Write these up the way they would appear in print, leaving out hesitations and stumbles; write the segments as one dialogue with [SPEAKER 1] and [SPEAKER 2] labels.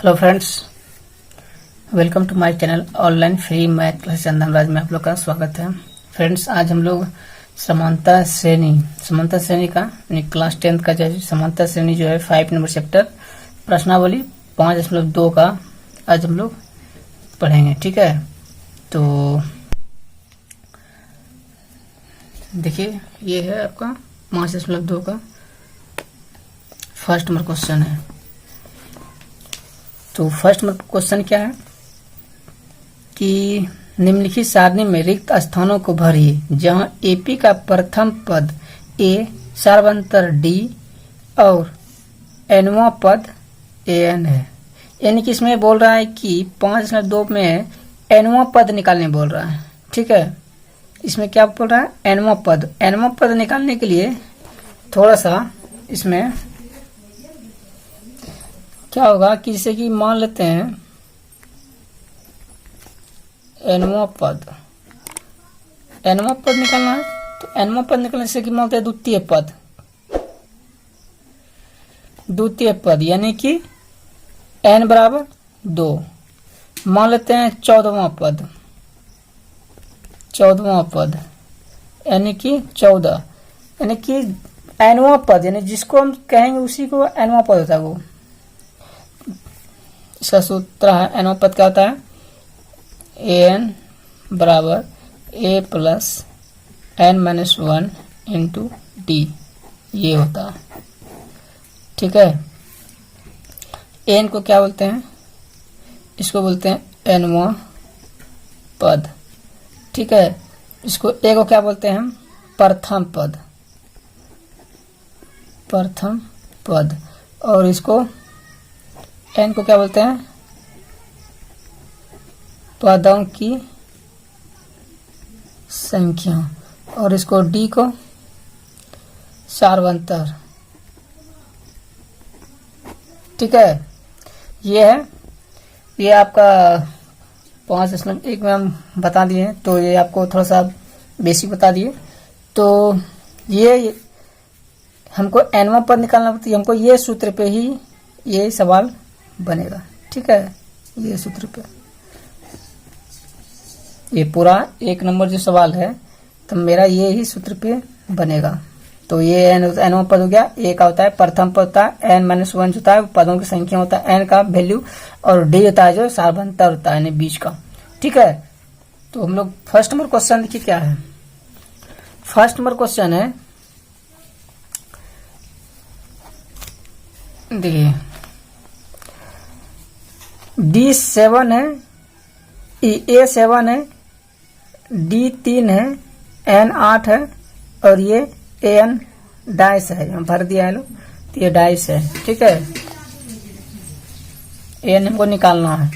[SPEAKER 1] Hello friends, welcome to my channel online free math class Chandan Raj में आप लोग का स्वागत है। फ्रेंड्स, आज हम लोग समानता श्रेणी का क्लास 10 का जो समानता श्रेणी जो है 5 नंबर चैप्टर प्रश्नावली 5.2 का आज हम लोग पढ़ेंगे। ठीक है, तो देखिए ये है आपका 5.2 का फर्स्ट नंबर क्वेश्चन है। तो फर्स्ट क्वेश्चन क्या है कि निम्नलिखित सारणी में रिक्त स्थानों को भरिए जहां एपी का प्रथम पद ए सार्वंतर डी और एनवा पद एन है। यानी कि इसमें बोल रहा है कि 5.2 में एनवा पद निकालने बोल रहा है। ठीक है, इसमें क्या बोल रहा है, एनवा पद निकालने के लिए थोड़ा सा इसमें क्या होगा कि जैसे कि मान लेते हैं एनवा पद निकालना है। तो एनवा पद निकालने से कि मानते हैं द्वितीय पद यानी कि n बराबर 2। मान लेते हैं 14वां पद यानी कि 14, यानी कि एनवा पद यानी जिसको हम कहेंगे उसी को एनवा पद होता है। वो इसका सूत्र है, एनवा पद क्या होता है, एन बराबर A plus N minus 1 into D, ये होता है। ठीक है, एन को क्या बोलते हैं, इसको बोलते हैं एनवा पद। ठीक है, इसको ए को क्या बोलते हैं हम, प्रथम पद और इसको एन को क्या बोलते हैं, पदों की संख्या और इसको डी को सार्वंतर। ठीक है, ये है, ये आपका 5.1 में हम बता दिए, तो ये आपको थोड़ा सा बेसिक बता दिए। तो ये हमको एनवा पद निकालना पड़ता है, हमको ये सूत्र पे ही ये सवाल बनेगा। ठीक है, ये सूत्र पे ये पूरा 1 नंबर जो सवाल है तो मेरा ये ही सूत्र पे बनेगा। तो ये एन पद हो गया, ए का होता है प्रथम पद होता है, एन माइनस 1 होता है पदों की संख्या होता है, एन का वैल्यू, और डी होता है जो सार्वंतर होता है यानी बीच का। ठीक है, तो हम लोग फर्स्ट नंबर क्वेश्चन देखिए क्या है। फर्स्ट नंबर क्वेश्चन है, देखिए D7 है, A7 है, D3 है, N8 है और ये N डाइस है, यहाँ भर दिया है लोग, तो ये डाइस है। ठीक है, N हमको निकालना है।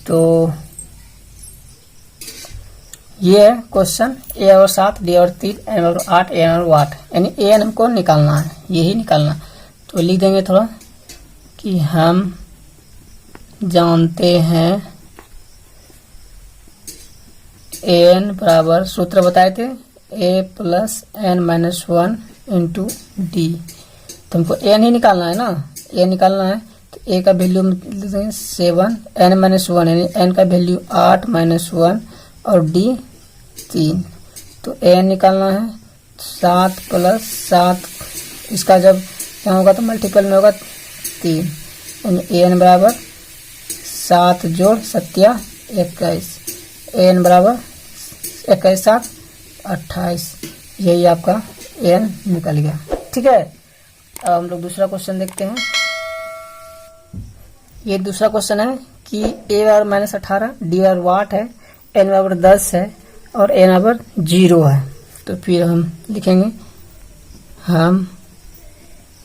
[SPEAKER 1] तो ये क्वेश्चन A और 7, D और 3, N और 8, N और 8 यानी N हमको निकालना है, यही निकालना। तो लिख देंगे थोड़ा कि हम जानते हैं एन बराबर, सूत्र बताए थे, A plus N minus 1 into D. तो हमको एन ही निकालना है ना, ए निकालना है। तो ए का वैल्यू लिख देंगे 7, एन माइनस 1 यानी एन का वैल्यू 8 माइनस 1 और डी 3। तो एन निकालना है 7 प्लस 7, इसका जब क्या होगा तो मल्टीपल में होगा 3, यानी एन बराबर 7 जोड़ 7 21, एन बराबर 21 7 28, यही आपका एन निकल गया। ठीक है, अब हम लोग दूसरा क्वेश्चन देखते हैं। ये दूसरा क्वेश्चन है कि ए बराबर माइनस 18, डी बराबर 8 है, एन बराबर 10 है और एन बराबर 0 है। तो फिर हम लिखेंगे हम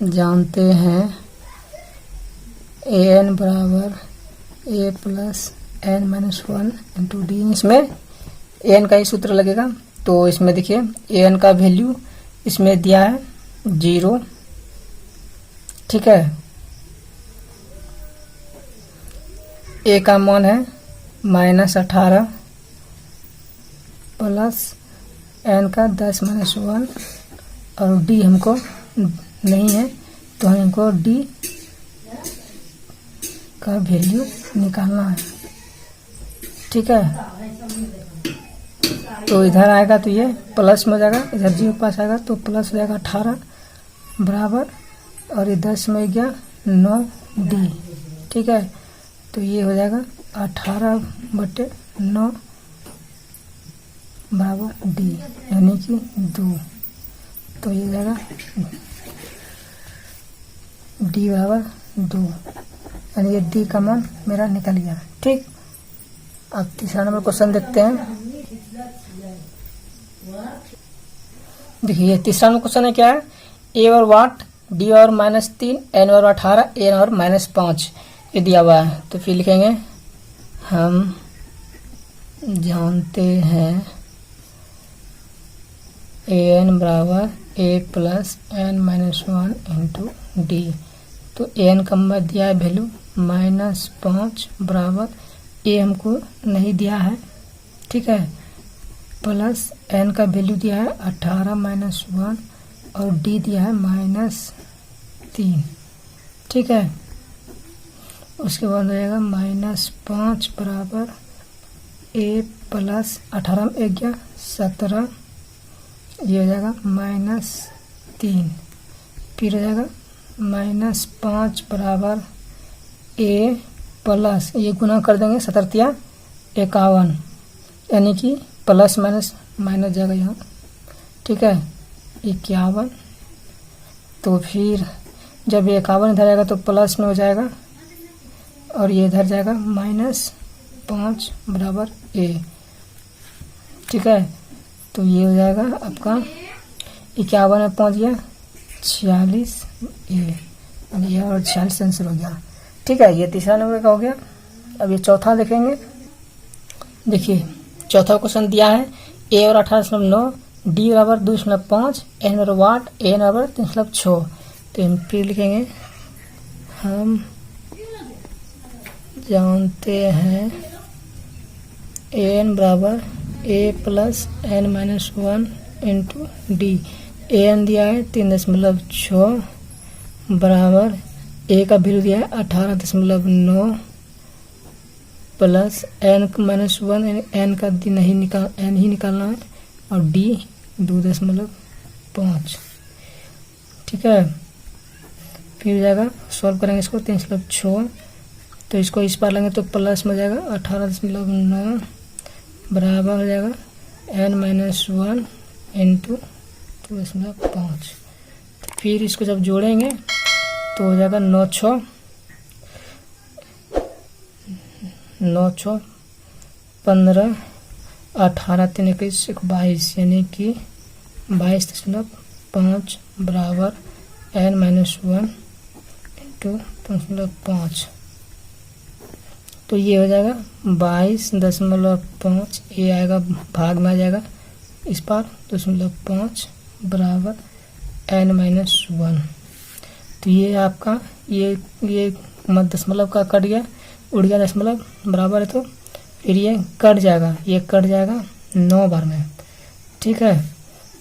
[SPEAKER 1] जानते हैं एन बराबर A plus N minus 1 into D. इसमें एन का ही सूत्र लगेगा। तो इसमें देखिए एन का वैल्यू इसमें दिया है 0। ठीक है, ए का मान है माइनस 18 प्लस एन का 10 माइनस 1 और डी हमको नहीं है, तो हमको डी का वैल्यू निकालना है। ठीक है, तो इधर आएगा तो ये प्लस में हो जाएगा, इधर 0 के पास आएगा तो प्लस हो जाएगा 18 बराबर, और इधर में गया 9D। ठीक है, तो ये हो जाएगा 18/9 बराबर D, यानी कि 2। तो ये हो जाएगा D बराबर 2, यानी ये D का मान मेरा निकल गया। ठीक, अब तीसरा नंबर क्वेश्चन देखते हैं। देखिए तीसरा नंबर क्वेश्चन है क्या है, A और वाट, D और -3, N और 18, N और -5 ये दिया हुआ है। तो फिर लिखेंगे हम जानते हैं An बराबर A plus N-1 into D। तो An का मैं दिया है वैल्यू -5 बराबर A हमको नहीं दिया है। ठीक है, प्लस N का वैल्यू दिया है 18 -1 और D दिया है -3। ठीक है, उसके बाद हो जाएगा -5 बराबर A प्लस 18 में 1 गया 17, ये हो जाएगा -3। फिर हो जाएगा -5 बराबर A प्लस, ये गुना कर देंगे 17 51, यानी कि प्लस माइनस माइनस जाएगा यहाँ। ठीक है, 51। तो फिर जब 51 इधर आएगा तो प्लस में हो जाएगा, और ये इधर जाएगा -5 बराबर A। ठीक है, तो ये हो जाएगा आपका 51 में पहुँच गया 46 A, ये और 46 आंसर हो गया। ठीक है, ये तीसरा नंबर का हो गया। अब ये चौथा देखेंगे। देखिए चौथा क्वेश्चन दिया है A और 18.9, D बराबर 2.5, N बराबर वाट, N बराबर 3.6। तो हम फिर लिखेंगे हम जानते हैं N बराबर A plus N-1 into D। N दिया है 3.6 बराबर A का वैल्यू दिया है 18.9 प्लस N-1, N का नहीं निकाल, N ही निकालना है, और D 2.5। ठीक है, फिर हो जाएगा सॉल्व करेंगे इसको 3.6, तो इसको इस बार लेंगे तो प्लस में जाएगा 18.9 बराबर हो जाएगा N-1 इंटू 2.5। फिर इसको जब जोड़ेंगे तो हो जाएगा 9 6 15, 18 3 21 22, यानी कि 22.5 बराबर N-1 इंटू 2.5। तो ये हो जाएगा 22.5, ये आएगा भाग में आ जाएगा इस पार 2.5 बराबर N-1। तो ये आपका ये दशमलव का कट गया, उड़ गया दशमलव बराबर है, तो फिर ये कट जाएगा, ये कट जाएगा 9 बार में। ठीक है,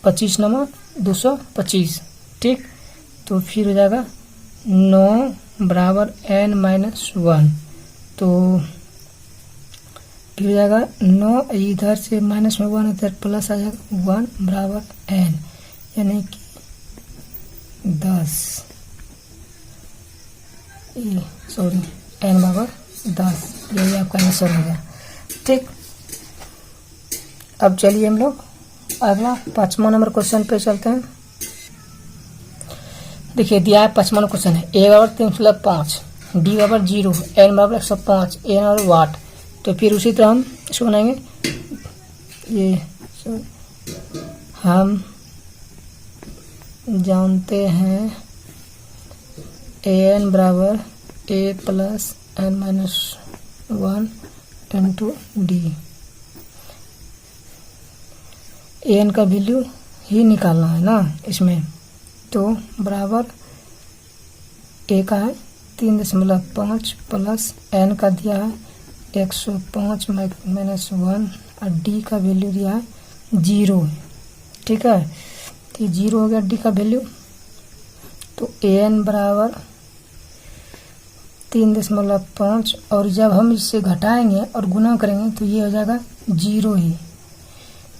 [SPEAKER 1] 25 9 225। ठीक, तो फिर हो जाएगा 9 बराबर N-1, तो फिर हो जाएगा 9, इधर से माइनस में 1, इधर प्लस आ जाएगा 1 बराबर N, यानी कि 10, सॉरी N बराबर 10। यही आपका आंसर हो गया। ठीक, अब चलिए हम लोग अगला 5वां नंबर क्वेश्चन पे चलते हैं। देखिए दिया है 5वां क्वेश्चन है A बराबर 3.5, D बराबर 0, N बराबर 105, N बराबर वाट। तो फिर उसी तरह हम इसको बनाएंगे। ये हम जानते हैं An बराबर A plus N-1 into D। An का वैल्यू ही निकालना है ना इसमें, तो बराबर A का है 3.5 प्लस N का दिया है 105 -1, और D का वैल्यू दिया है 0। ठीक है, तो 0 हो गया D का वैल्यू। तो An बराबर 3.5 और जब हम इससे घटाएंगे और गुना करेंगे तो ये हो जाएगा 0 ही।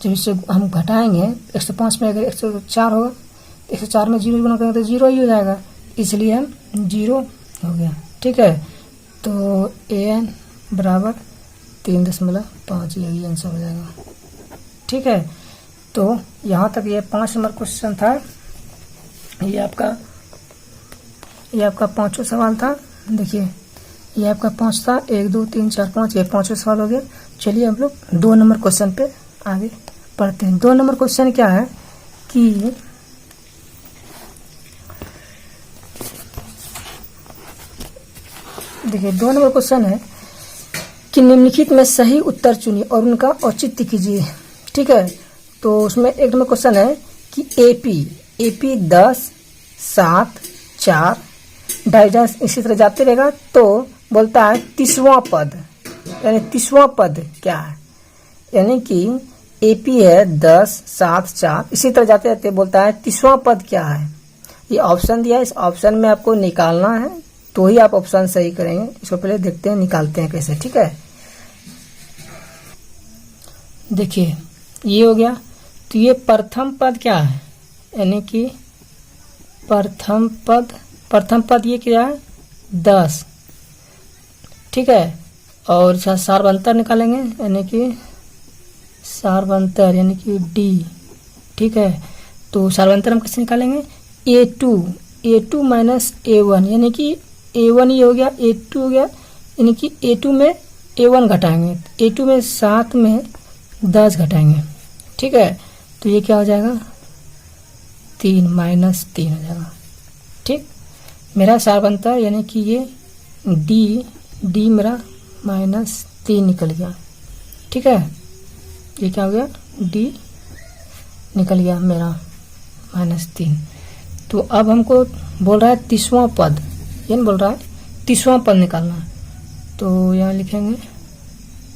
[SPEAKER 1] जब इससे हम घटाएंगे 105 में अगर 104 होगा, 104 में 0 गुना करेंगे तो 0 ही हो जाएगा, इसलिए हम 0 हो गया। ठीक है, तो an बराबर 3.5 यही आंसर हो जाएगा। ठीक है, तो यहाँ तक ये 5 नंबर क्वेश्चन था। ये आपका 5वां सवाल था। देखिए ये आपका 5 था, 1 2 3 4 5, ये 5वां सवाल हो गया। चलिए हम लोग 2 नंबर क्वेश्चन पे आगे पढ़ते हैं। 2 नंबर क्वेश्चन क्या है कि देखिए 2 नंबर क्वेश्चन है कि निम्नलिखित में सही उत्तर चुनिए और उनका औचित्य कीजिए। ठीक है, तो उसमें 1 नंबर क्वेश्चन है कि एपी 10 7 4 डाइजस इसी तरह जाते रहेगा, तो बोलता है 30वां पद, यानी 30वां पद क्या है, यानी कि एपी है 10 7 4 इसी तरह जाते रहते, बोलता है 30वां पद क्या है। ये ऑप्शन दिया है, इस ऑप्शन में आपको निकालना है, तो ही आप ऑप्शन सही करेंगे। इसको पहले देखते हैं निकालते हैं कैसे। ठीक है, देखिए ये हो गया। तो ये प्रथम पद क्या है, यानी कि प्रथम पद ये क्या है 10। ठीक है, और इसका सारवंतर निकालेंगे, यानी कि सारवंतर यानी कि डी। ठीक है, तो सारवंतर हम कैसे निकालेंगे, A2 माइनस A1 यानी कि A1 ही हो गया, A2 हो गया, यानी कि A2 में A1 घटाएंगे, A2 में 7 में 10 घटाएंगे। ठीक है, तो ये क्या हो जाएगा 3 माइनस 3 हो जाएगा। ठीक, मेरा सारवंतर यानी कि ये डी मेरा -3 निकल गया। ठीक है, ये क्या हो गया डी निकल गया मेरा -3। तो अब हमको बोल रहा है 30वां पद, ये बोल रहा है 30वां पद निकालना। तो यहाँ लिखेंगे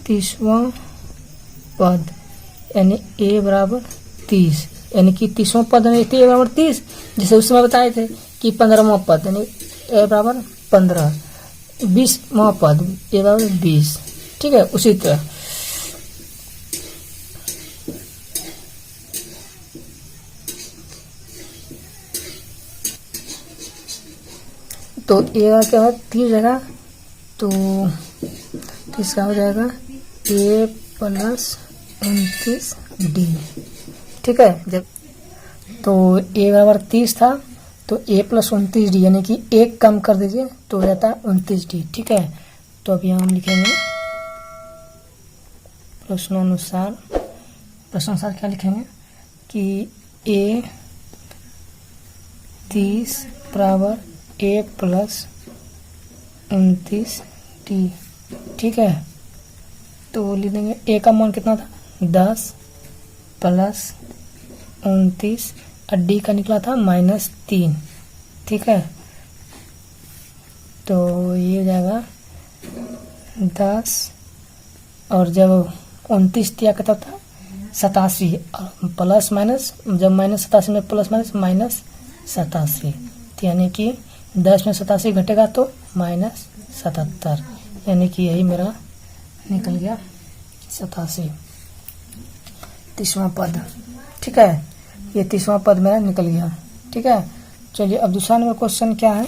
[SPEAKER 1] 30वां पद, यानी a बराबर 30, यानी कि 30वां पद यानी a बराबर 30, जैसे उस समय बताए थे कि 15वां पद यानी a बराबर 15, 20वां पद a बराबर 20। ठीक है, उसी तरह तो a क्या है 30 जगह, तो इसका हो जाएगा a प्लस 29d। ठीक है, जब तो a बराबर 30 था तो a प्लस 29d यानी कि 1 कम कर दीजिए तो हो जाता है 29d। ठीक है, तो अब यहाँ हम लिखेंगे प्रश्नानुसार क्या लिखेंगे कि a 30 बराबर a प्लस 29d। ठीक है, तो लिख देंगे a का मान कितना था 10 प्लस 29 और d का निकला था -3। ठीक है, तो ये हो जाएगा 10 और जब 29 दिया करता था 87 और प्लस माइनस, जब -87 में प्लस माइनस -87, यानी कि 10 में 87 घटेगा तो -77, यानी कि यही मेरा निकल गया 87 30वां पद। ठीक है, ये 30वां पद मेरा निकल गया। ठीक है, चलिए अब दूसरा नंबर क्वेश्चन क्या है।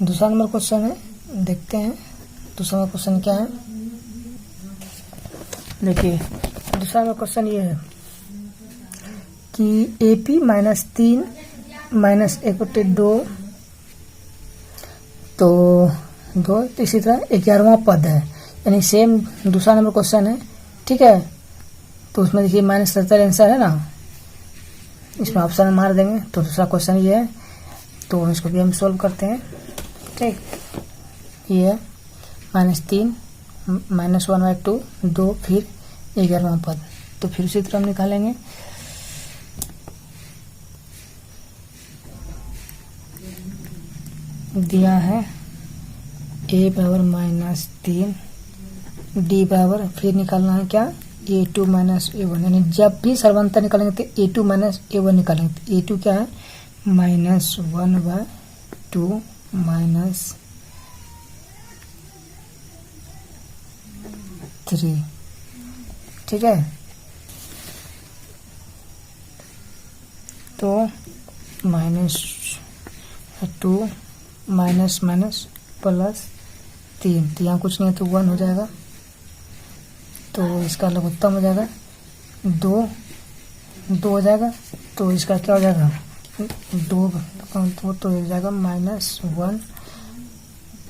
[SPEAKER 1] दूसरा नंबर क्वेश्चन है, देखते हैं दूसरा नंबर क्वेश्चन क्या है। देखिए दूसरा नंबर क्वेश्चन ये है कि AP -3 -1/2 तो इसी तरह 11वां पद है, यानी सेम दूसरा नंबर क्वेश्चन है। ठीक है, तो उसमें देखिए -77 आंसर है ना, इसमें ऑप्शन मार देंगे तो दूसरा क्वेश्चन ये है, तो इसको भी हम सोल्व करते हैं। ठीक, ये है -3 -1/2 2 फिर 11वां पद, तो फिर उसी तरह हम निकालेंगे। दिया है a बराबर -3 d बराबर, फिर निकालना है क्या A2 माइनस A1, यानी जब भी सर्वांतर निकालेंगे तो A2 माइनस A1 निकालेंगे। तो A2 क्या है -1/2 माइनस 3, ठीक है। तो -2 माइनस प्लस 3, तो यहाँ कुछ नहीं है तो 1 हो जाएगा। तो इसका लघुत्तम हो जाएगा 2 हो जाएगा। तो इसका क्या हो जाएगा 2 तो हो जाएगा -1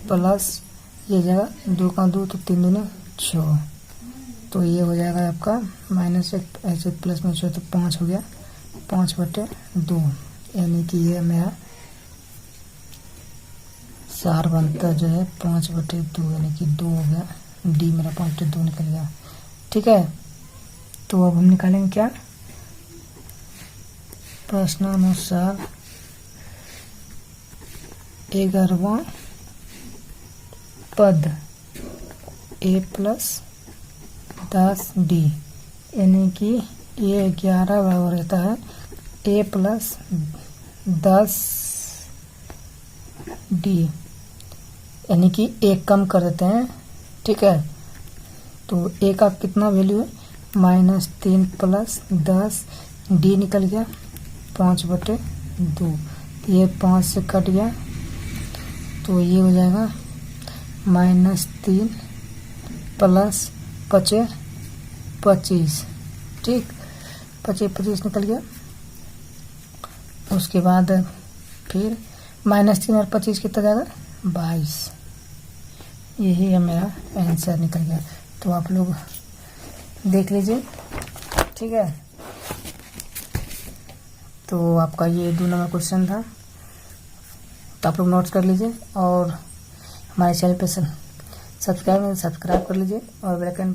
[SPEAKER 1] प्लस ये जाएगा 2 का 2 तो 3 दूनी 6। तो ये हो जाएगा आपका -1 ऐसे प्लस में 6 तो 5 हो गया, 5/2, यानी कि ये मेरा सार बनता जो है 5/2, यानी कि 2 हो गया। डी मेरा 5/2 निकल गया, ठीक है। तो अब हम निकालेंगे क्या, प्रश्नानुसार 11वां पद a+10d, यानी कि ये 11 बराबर रहता है a+10d, यानी कि 1 कम कर देते हैं, ठीक है। तो a का कितना वैल्यू है -3 + 10 d निकल गया 5/2, ये 5 से कट गया तो ये हो जाएगा -3 + 5 25, ठीक, 25 निकल गया। उसके बाद फिर -3 और 25 कितना जाएगा 22, यही है मेरा आंसर निकल गया। तो आप लोग देख लीजिए, ठीक है। तो आपका ये 2 नंबर क्वेश्चन था, तो आप लोग नोट्स कर लीजिए और हमारे चैनल पे सब्सक्राइब कर लीजिए और बेल आइकन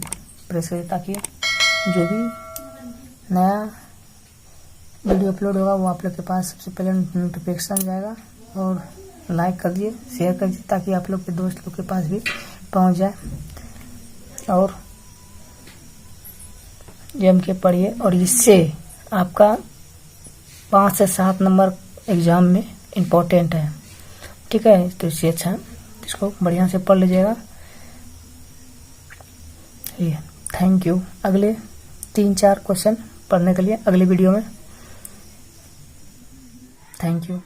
[SPEAKER 1] प्रेस करिए, ताकि जो भी नया वीडियो अपलोड होगा वो आप लोग के पास सबसे पहले नोटिफिकेशन जाएगा। और लाइक कर दिए, शेयर कर दीजिए, ताकि आप लोग के दोस्त लोग के पास भी पहुंच जाए। और जम के पढ़िए, और इससे आपका 5 से 7 नंबर एग्जाम में इम्पोर्टेंट है, ठीक है। तो इससे अच्छा इसको बढ़िया से पढ़ लीजिएगा। Thank you. अगले 3-4 क्वेश्चन पढ़ने के लिए अगले वीडियो में। Thank you.